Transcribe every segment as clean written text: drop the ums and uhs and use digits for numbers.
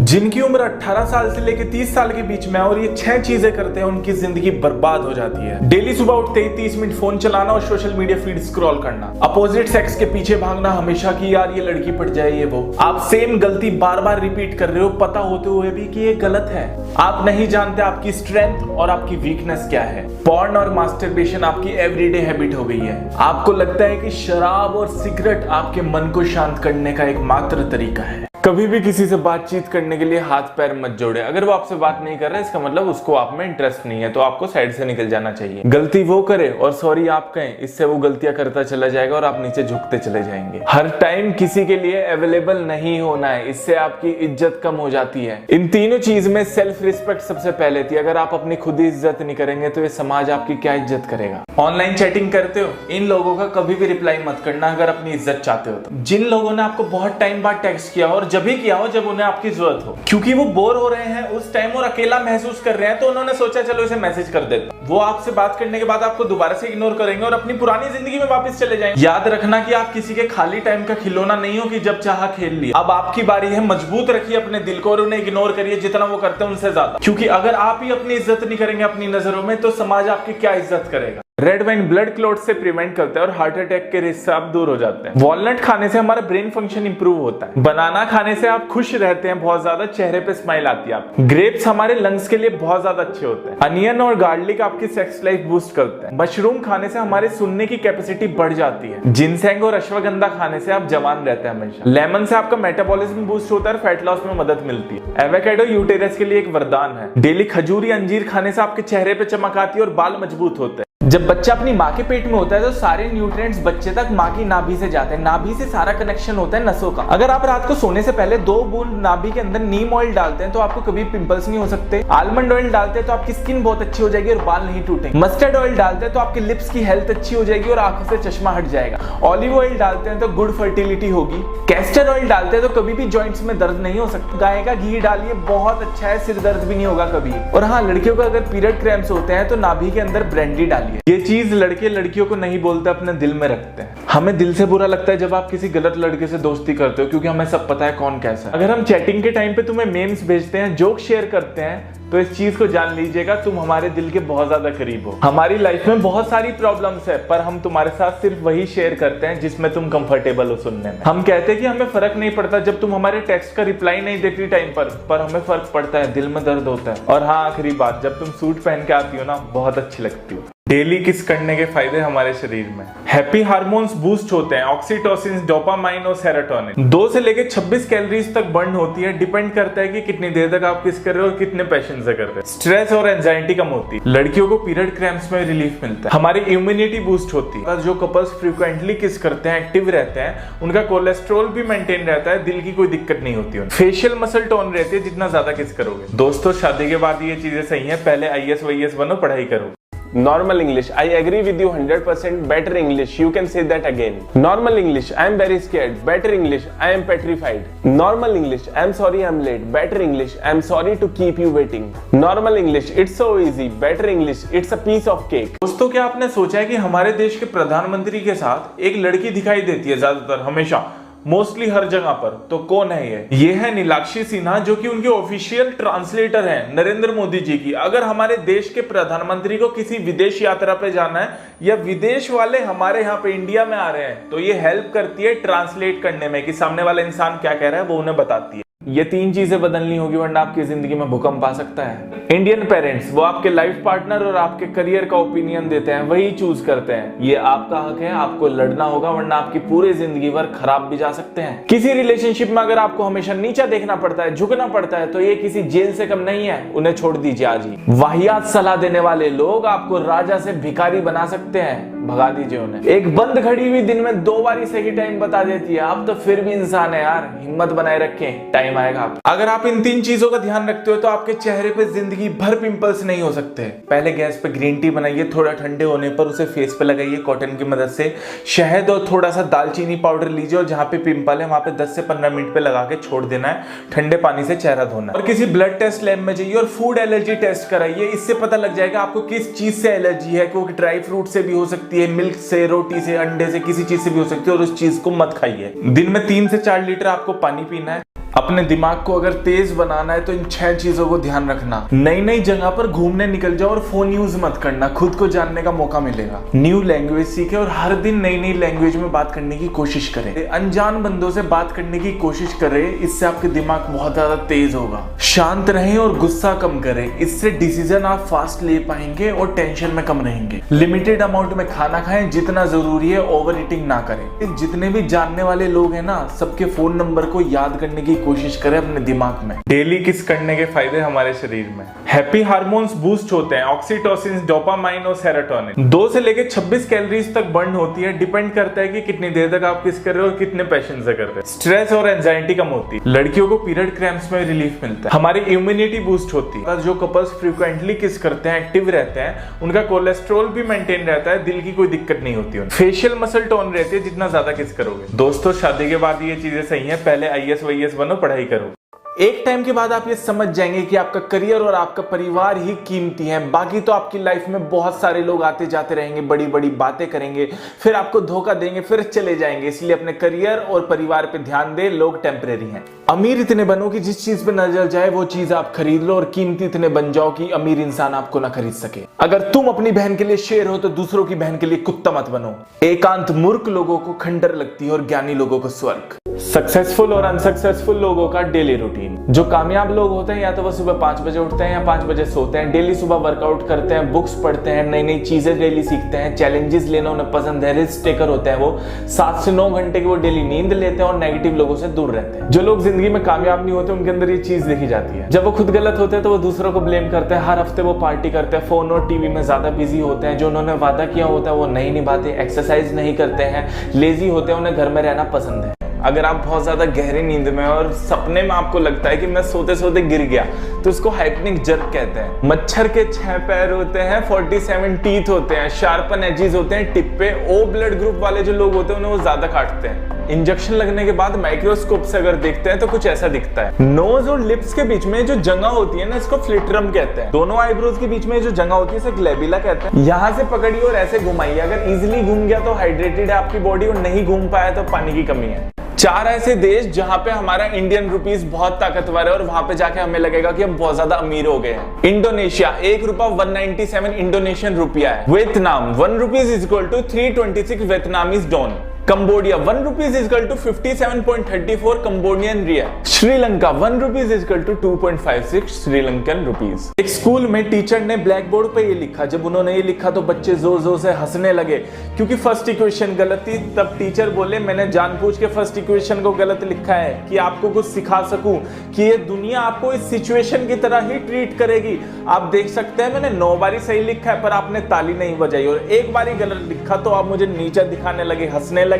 जिनकी उम्र 18 साल से लेकर 30 साल के बीच में और ये 6 चीजें करते हैं, उनकी जिंदगी बर्बाद हो जाती है। डेली सुबह उठते ही 30 मिनट फोन चलाना और सोशल मीडिया फीड स्क्रॉल करना, अपोजिट सेक्स के पीछे भागना हमेशा कि यार ये लड़की पट जाए, ये वो। आप सेम गलती बार बार रिपीट कर रहे हो पता होते हुए भी कि ये गलत है। आप नहीं जानते आपकी स्ट्रेंथ और आपकी वीकनेस क्या है। पॉर्न और मास्टरबेशन आपकी एवरीडे हैबिट हो गई है। आपको लगता है कि शराब और सिगरेट आपके मन को शांत करने का एकमात्र तरीका है। कभी भी किसी से बातचीत करने के लिए हाथ पैर मत जोड़े। अगर वो आपसे बात नहीं कर रहा है इसका मतलब उसको आप में इंटरेस्ट नहीं है, तो आपको साइड से निकल जाना चाहिए। गलती वो करे और सॉरी आप कहें, इससे वो गलतियां करता चला जाएगा और आप नीचे झुकते चले जाएंगे। हर टाइम किसी के लिए अवेलेबल नहीं होना है, इससे आपकी इज्जत कम हो जाती है। इन तीनों चीज में सेल्फ रिस्पेक्ट सबसे पहले थी। अगर आप अपनी खुद ही इज्जत नहीं करेंगे तो ये समाज आपकी क्या इज्जत करेगा। ऑनलाइन चैटिंग करते हो, इन लोगों का कभी भी रिप्लाई मत करना अगर अपनी इज्जत चाहते हो तो। जिन लोगों ने आपको बहुत टाइम बाद टेक्स्ट किया और जब भी किया हो जब उन्हें आपकी जरूरत हो, क्योंकि वो बोर हो रहे हैं उस टाइम और अकेला महसूस कर रहे हैं, तो उन्होंने सोचा चलो इसे मैसेज कर देता। वो आपसे बात करने के बाद आपको दोबारा से इग्नोर करेंगे और अपनी पुरानी जिंदगी में वापस चले जाएंगे। याद रखना कि आप किसी के खाली टाइम का खिलौना नहीं हो कि जब चाहा खेल लिया। अब आपकी बारी है, मजबूत रखिए अपने दिल को और उन्हें इग्नोर करिए जितना वो करते हैं उनसे ज्यादा, क्योंकि अगर आप ही अपनी इज्जत नहीं करेंगे अपनी नजरों में तो समाज आपकी क्या इज्जत करेगा। रेड वाइन ब्लड क्लॉट से प्रिवेंट करता है और हार्ट अटैक के रिस्क से आप दूर हो जाते हैं। वॉलनट खाने से हमारा ब्रेन फंक्शन इंप्रूव होता है। बनाना खाने से आप खुश रहते हैं, बहुत ज्यादा चेहरे पे स्माइल आती है आपको। ग्रेप्स हमारे लंग्स के लिए बहुत ज्यादा अच्छे होते हैं। अनियन और गार्लिक आपकी सेक्स लाइफ बूस्ट करते हैं। मशरूम खाने से हमारे सुनने की कैपेसिटी बढ़ जाती है। जिनसेंग और अश्वगंधा खाने से आप जवान रहते हैं हमेशा। लेमन से आपका मेटाबॉलिज्म बूस्ट होता है और फैट लॉस में मदद मिलती है। एवोकाडो यूटेरस के लिए एक वरदान है। डेली खजूर या अंजीर खाने से आपके चेहरे पे चमक आती है और बाल मजबूत होते हैं। जब बच्चा अपनी माँ के पेट में होता है तो सारे न्यूट्रिएंट्स बच्चे तक माँ की नाभि से जाते हैं। नाभि से सारा कनेक्शन होता है नसों का। अगर आप रात को सोने से पहले 2 बूंद नाभि के अंदर नीम ऑयल डालते हैं तो आपको कभी पिंपल्स नहीं हो सकते। आलमंड ऑयल डालते हैं तो आपकी स्किन बहुत अच्छी हो जाएगी और बाल नहीं टूटेंगे। मस्टर्ड ऑयल डालते हैं तो आपके लिप्स की हेल्थ अच्छी हो जाएगी और आंखों से चश्मा हट जाएगा। ऑलिव ऑयल डालते हैं तो गुड फर्टिलिटी होगी। कैस्टर ऑयल डालते हैं तो कभी भी जॉइंट्स में दर्द नहीं हो सकता। गाय का घी डालिए, बहुत अच्छा है, सिर दर्द भी नहीं होगा कभी। और हाँ, लड़कियों को अगर पीरियड क्रैम्प्स होते हैं तो नाभि के अंदर ब्रांडी डालिए। ये चीज लड़के लड़कियों को नहीं बोलते, अपने दिल में रखते हैं। हमें दिल से बुरा लगता है जब आप किसी गलत लड़के से दोस्ती करते हो, क्योंकि हमें सब पता है कौन कैसा है। अगर हम चैटिंग के टाइम पे तुम्हें मेम्स भेजते हैं, जोक शेयर करते हैं, तो इस चीज को जान लीजिएगा तुम हमारे दिल के बहुत ज्यादा करीब हो। हमारी लाइफ में बहुत सारी प्रॉब्लम्स है, पर हम तुम्हारे साथ सिर्फ वही शेयर करते हैं जिसमें तुम कंफर्टेबल हो सुनने में। हम कहते हैं कि हमें फर्क नहीं पड़ता जब तुम हमारे टेक्स्ट का रिप्लाई नहीं देती टाइम पर हमें फर्क पड़ता है, दिल में दर्द होता है। और हाँ, आखिरी बात, जब तुम सूट पहन के आती हो ना, बहुत अच्छी लगती हो। डेली किस करने के फायदे हमारे शरीर में। हैप्पी हार्मोन्स बूस्ट होते हैं, ऑक्सीटोसिन, डोपामाइन और सेरोटोनिन। 2 से लेकर 26 कैलोरीज तक बर्न होती है। डिपेंड करता है कि कितनी देर तक आप किस कर रहे हो और कितने पैशन से कर रहे हो। स्ट्रेस और एंजाइटी कम होती है। लड़कियों को पीरियड क्रैम्प्स में रिलीफ मिलता है। हमारी इम्यूनिटी बूस्ट होती है। जो कपल्स फ्रीक्वेंटली किस करते हैं, एक्टिव रहते हैं, उनका कोलेस्ट्रॉल भी मेंटेन रहता है, दिल की कोई दिक्कत नहीं होती है। फेशियल मसल टोन रहती है जितना ज्यादा किस करोगे। दोस्तों, शादी के बाद ये चीजें सही है, पहले IAS वाईएस बनो, पढ़ाई करो। Normal English, I agree with you 100%. Better English, you can say that again. Normal English, I am very scared. Better English, I am petrified. Normal English, I am sorry I am late. Better English, I am sorry to keep you waiting. Normal English, it's so easy. Better English, it's a piece of cake. दोस्तों, क्या आपने सोचा है कि हमारे देश के प्रधानमंत्री के साथ एक लड़की दिखाई देती है ज्यादातर, हमेशा, मोस्टली हर जगह पर? तो कौन है ये है नीलाक्षी सिन्हा, जो कि उनके ऑफिशियल ट्रांसलेटर हैं नरेंद्र मोदी जी की। अगर हमारे देश के प्रधानमंत्री को किसी विदेश यात्रा पे जाना है या विदेश वाले हमारे यहाँ पे इंडिया में आ रहे हैं, तो ये हेल्प करती है ट्रांसलेट करने में कि सामने वाला इंसान क्या कह रहा है, वो उन्हें बताती है। ये 3 चीजें बदलनी होगी वरना आपकी जिंदगी में भूकंप आ सकता है। इंडियन पेरेंट्स, वो आपके लाइफ पार्टनर और आपके करियर का ओपिनियन देते हैं, वही चूज करते हैं। ये आपका हक है, आपको लड़ना होगा, वरना आपकी पूरी जिंदगी भर खराब भी जा सकते हैं। किसी रिलेशनशिप में अगर आपको हमेशा नीचा देखना पड़ता है, झुकना पड़ता है, तो ये किसी जेल से कम नहीं है। उन्हें छोड़ दीजिए आज ही। वाहियात सलाह देने वाले लोग आपको राजा से भिखारी बना सकते हैं, भगा दीजिए उन्हें। एक बंद घड़ी हुई दिन में 2 बार सही टाइम बता देती है। आप तो फिर भी इंसान है यार, हिम्मत बनाए रखें, टाइम आएगा आप। अगर आप इन 3 चीजों का ध्यान रखते हो तो आपके चेहरे पे जिंदगी भर पिंपल्स नहीं हो सकते। पहले गैस पे ग्रीन टी बनाइए, थोड़ा ठंडे होने पर उसे फेस पे लगाइए कॉटन की मदद से। शहद और थोड़ा सा दालचीनी पाउडर लीजिए और जहां पे पिंपल है वहां पे 10 से 15 मिनट पे लगा के छोड़ देना है। ठंडे पानी से चेहरा धोना। और किसी ब्लड टेस्ट लैब में जाइए और फूड एलर्जी टेस्ट कराइए। इससे पता लग जाएगा आपको किस चीज से एलर्जी है, क्योंकि ड्राई फ्रूट से भी हो सकती है, मिल्क से, रोटी से, अंडे से, किसी चीज से भी हो सकती है। और उस चीज को मत खाइए। दिन में 3 से 4 लीटर आपको पानी पीना है। अपने दिमाग को अगर तेज बनाना है तो इन 6 चीजों को ध्यान रखना। नई नई जगह पर घूमने निकल जाओ और फोन यूज मत करना, खुद को जानने का मौका मिलेगा। न्यू लैंग्वेज सीखे और हर दिन नई नई लैंग्वेज में बात करने की कोशिश करें। अनजान बंदों से बात करने की कोशिश करें, इससे आपके दिमाग बहुत ज्यादा तेज होगा। शांत रहें और गुस्सा कम करें, इससे डिसीजन आप फास्ट ले पाएंगे और टेंशन में कम रहेंगे। लिमिटेड अमाउंट में खाना खाएं, जितना जरूरी है, ओवर ईटिंग ना करें। जितने भी जानने वाले लोग हैं ना, सबके फोन नंबर को याद करने की कोशिश करें अपने दिमाग में। डेली किस करने के फायदे हमारे शरीर में। हैप्पी हार्मोन्स बूस्ट होते हैं, ऑक्सीटोसिन, डोपामाइन और सेरोटोनिन। 2 से लेकर 26 कैलोरीज तक बर्न होती है। डिपेंड करता है कि कितनी देर तक आप किस कर रहे हो और कितने पैशन से कर रहे हो। स्ट्रेस और एंजाइटी कम होती है। लड़कियों को पीरियड क्रैम्प्स में रिलीफ मिलता है। हमारी इम्यूनिटी बूस्ट होती है। जो कपल्स फ्रीक्वेंटली किस करते हैं, एक्टिव रहते हैं, उनका कोलेस्ट्रॉल भी मेंटेन रहता है, दिल की कोई दिक्कत नहीं होती है। फेशियल मसल टोन रहती है जितना ज्यादा किस करोगे। दोस्तों, शादी के बाद ये चीजें सही है, पहले IAS वाईएएस बनो, पढ़ाई करो। एक टाइम के बाद आप ये समझ जाएंगे कि आपका करियर और आपका परिवार ही कीमती है। बाकी तो आपकी लाइफ में बहुत सारे लोग आते जाते रहेंगे, बड़ी बड़ी बातें करेंगे, फिर आपको धोखा देंगे, फिर चले जाएंगे। इसलिए अपने करियर और परिवार पे ध्यान दे, लोग टेम्परेरी हैं। अमीर इतने बनो कि जिस चीज पे नजर जाए वो चीज आप खरीद लो, और कीमती इतने बन जाओ कि अमीर इंसान आपको ना खरीद सके। अगर तुम अपनी बहन के लिए शेर हो तो दूसरों की बहन के लिए कुत्ता मत बनो। एकांत मूर्ख लोगों को खंडर लगती है और ज्ञानी लोगों को स्वर्ग। सक्सेसफुल और अनसक्सेसफुल लोगों का डेली रूटीन। जो कामयाब लोग होते हैं, या तो वो सुबह 5 बजे उठते हैं या 5 बजे सोते हैं। डेली सुबह वर्कआउट करते हैं, बुक्स पढ़ते हैं, नई नई चीजें डेली सीखते हैं, चैलेंजेस लेना उन्हें पसंद है, रिस्क टेकर होते हैं। वो 7 से 9 घंटे की वो डेली नींद लेते हैं और नेगेटिव लोगों से दूर रहते हैं। जो लोग जिंदगी में कामयाब नहीं होते, उनके अंदर ये चीज देखी जाती है। जब वो खुद गलत होते हैं तो वो दूसरों को ब्लेम करते हैं। हर हफ्ते वो पार्टी करते हैं, फोन और टीवी में ज्यादा बिजी होते हैं। जो उन्होंने वादा किया होता है वो नहीं निभाते, एक्सरसाइज नहीं करते हैं, लेजी होते हैं, उन्हें घर में रहना पसंद है। अगर आप बहुत ज्यादा गहरी नींद में और सपने में आपको लगता है कि मैं सोते सोते गिर गया, तो उसको हाइपनिक जर्क कहते हैं। मच्छर के 6 पैर होते हैं, 47 टीथ होते हैं, शार्पन एजेस होते हैं टिप पे। ओ ब्लड ग्रुप वाले जो लोग होते हैं उन्हें वो ज्यादा काटते हैं। इंजेक्शन लगने के बाद माइक्रोस्कोप से अगर देखते हैं तो कुछ ऐसा दिखता है। नोज और लिप्स के बीच में जो जगह होती है ना, इसको फ्लिट्रम कहते हैं। दोनों आईब्रोज के बीच में जो जगह होती है इसे ग्लेबिला कहते हैं। यहाँ से पकड़िए और ऐसे घुमाइए। अगर इजिली घूम गया तो हाइड्रेटेड है आपकी बॉडी, और नहीं घूम पाया तो पानी की कमी है। 4 ऐसे देश जहां पे हमारा इंडियन रुपीस बहुत ताकतवर है और वहां पे जाके हमें लगेगा कि हम बहुत ज्यादा अमीर हो गए हैं। इंडोनेशिया, 1 रुपया 197 इंडोनेशियन रुपया है। Vietnam, 1 rupees is equal to 326 Vietnamese dong. Cambodia, 1 rupees is equal to 57.34 Cambodian riel. Sri Lanka, 1 rupees is equal to 2.56 Sri Lankan rupees. एक स्कूल में टीचर ने ब्लैक बोर्ड पे ये लिखा। जब उन्होंने ये लिखा तो बच्चे जोर जोर से हंसने लगे, क्योंकि फर्स्ट इक्वेशन गलत थी। तब टीचर बोले, मैंने जानबूझ के फर्स्ट इक्वेशन को गलत लिखा है कि आपको कुछ सिखा सकूं कि ये दुनिया आपको इस सिचुएशन की तरह ही ट्रीट करेगी। आप देख सकते हैं मैंने 9 बारी सही लिखा है, पर आपने ताली नहीं बजाई, और 1 बारी गलत लिखा तो आप मुझे नीचा दिखाने लगे, हंसने लगे।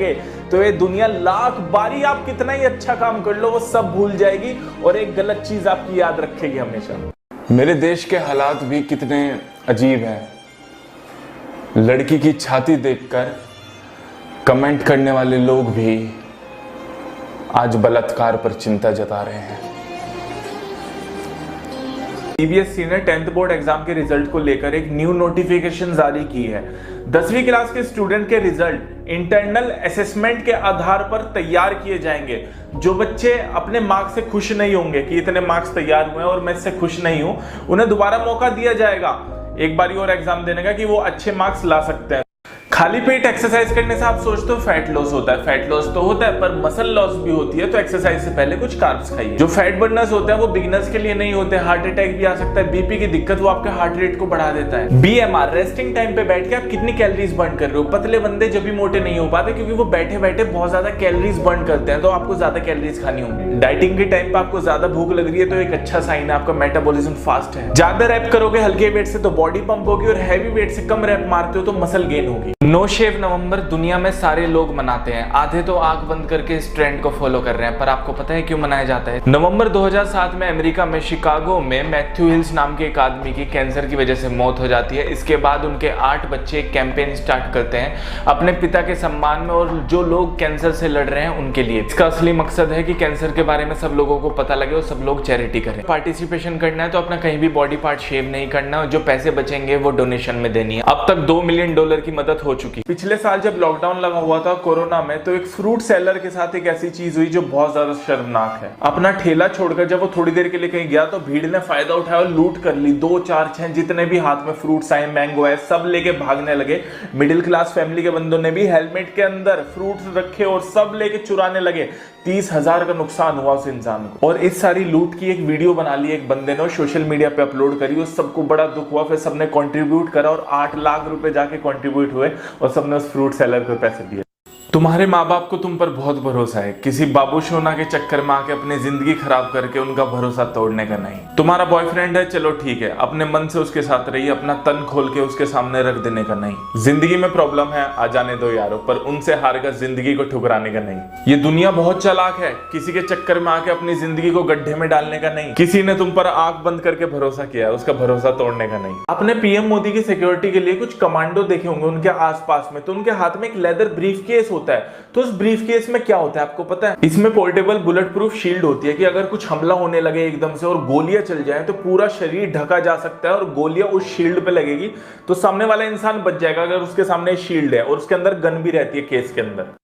तो ये दुनिया लाख बारी आप कितना ही अच्छा काम कर लो, वो सब भूल जाएगी और एक गलत चीज आपकी याद रखेगी हमेशा। मेरे देश के हालात भी कितने अजीब हैं। लड़की की छाती देखकर कमेंट करने वाले लोग भी आज बलात्कार पर चिंता जता रहे हैं। सीबीएसई ने 10th बोर्ड एग्जाम के रिजल्ट को लेकर एक न्यू नोटिफिकेशन जारी की है। 10वीं क्लास के स्टूडेंट के रिजल्ट इंटरनल असेसमेंट के आधार पर तैयार किए जाएंगे। जो बच्चे अपने मार्क्स से खुश नहीं होंगे कि इतने मार्क्स तैयार हुए और मैं इससे खुश नहीं हूं, उन्हें दोबारा मौका दिया जाएगा एक बारी और एग्जाम देने का कि वो अच्छे मार्क्स ला सकते हैं। खाली पेट एक्सरसाइज करने से आप सोचते हो फैट लॉस होता है। फैट लॉस तो होता है, पर मसल लॉस भी होती है। तो एक्सरसाइज से पहले कुछ कार्ब्स खाइए। जो फैट बर्नर्स होते हैं वो बिगिनर्स के लिए नहीं होते। हार्ट अटैक भी आ सकता है, बीपी की दिक्कत, वो आपके हार्ट रेट को बढ़ा देता है। बीएमआर, रेस्टिंग टाइम पे बैठ के आप कितनी कैलोरीज बर्न कर रहे हो। पतले बंदे जब भी मोटे नहीं हो पाते, क्योंकि वो बैठे बैठे बहुत ज्यादा कैलोरीज बर्न करते हैं, तो आपको ज्यादा कैलोरीज खानी होंगी। डाइटिंग के टाइम पे आपको ज्यादा भूख लग रही है तो एक अच्छा साइन है, आपका मेटाबॉलिज्म फास्ट है। ज्यादा रैप करोगे हल्के वेट से तो बॉडी पंप होगी, और हैवी वेट से कम रैप मारते हो तो मसल गेन होगी। नो शेव नवंबर दुनिया में सारे लोग मनाते हैं। आधे तो आंख बंद करके इस ट्रेंड को फॉलो कर रहे हैं, पर आपको पता है क्यों मनाया जाता है? नवंबर 2007 में अमेरिका में शिकागो में मैथ्यू हिल्स नाम के एक आदमी की कैंसर की वजह से मौत हो जाती है। इसके बाद उनके 8 बच्चे एक कैंपेन स्टार्ट करते हैं अपने पिता के सम्मान में और जो लोग कैंसर से लड़ रहे हैं उनके लिए। इसका असली मकसद है कि कैंसर के बारे में सब लोगों को पता लगे और सब लोग चैरिटी करें। पार्टिसिपेशन करना है तो अपना कहीं भी बॉडी पार्ट शेव नहीं करना, और जो पैसे बचेंगे वो डोनेशन में देनी है। अब तक $2 मिलियन की मदद हो चुकी। पिछले साल जब लॉकडाउन लगा हुआ था कोरोना में, तो एक फ्रूट सेलर के साथ एक ऐसी चीज हुई जो बहुत ज्यादा शर्मनाक है। अपना ठेला छोड़कर जब वो थोड़ी देर के लिए कहीं गया तो भीड़ ने फायदा उठाया और लूट कर ली। 2, 4, 6 जितने भी हाथ में फ्रूट्स आए, मैंगो है, सब लेके भागने लगे। मिडिल क्लास फैमिली के बंदों ने भी हेलमेट के अंदर फ्रूट्स रखे और सब लेके चुराने लगे। 30,000 का नुकसान हुआ उस इंसान को। और इस सारी लूट की एक वीडियो बना ली एक बंदे ने, सोशल मीडिया पे अपलोड करी। उस सबको बड़ा दुख हुआ, फिर सबने कंट्रीब्यूट करा और 8 लाख रुपए जाके कंट्रीब्यूट हुए और सबने उस फ्रूट सेलर को पैसे दिए। तुम्हारे माँ बाप को तुम पर बहुत भरोसा है, किसी बाबू सोना के चक्कर में आके अपनी जिंदगी खराब करके उनका भरोसा तोड़ने का नहीं। तुम्हारा बॉयफ्रेंड है, चलो ठीक है, अपने मन से उसके साथ रहिए, अपना तन खोल के उसके सामने रख देने का नहीं। जिंदगी में प्रॉब्लम है, आ जाने दो यारो, पर उनसे हारकर जिंदगी को ठुकराने का नहीं। ये दुनिया बहुत चालाक है, किसी के चक्कर में आके अपनी जिंदगी को गड्ढे में डालने का नहीं। किसी ने तुम पर आंख बंद करके भरोसा किया, उसका भरोसा तोड़ने का नहीं। आपने पीएम मोदी की सिक्योरिटी के लिए कुछ कमांडो देखे होंगे उनके आसपास में, तो उनके हाथ में एक लेदर ब्रीफ केस होता है। तो उस ब्रीफ केस में क्या होता है आपको पता है? इसमें पोर्टेबल बुलेट प्रूफ शील्ड होती है कि अगर कुछ हमला होने लगे एकदम से और गोलियां चल जाए तो पूरा शरीर ढका जा सकता है और गोलियां उस शील्ड पे लगेगी तो सामने वाला इंसान बच जाएगा अगर उसके सामने शील्ड है, और उसके अंदर गन भी रहती है केस के अंदर।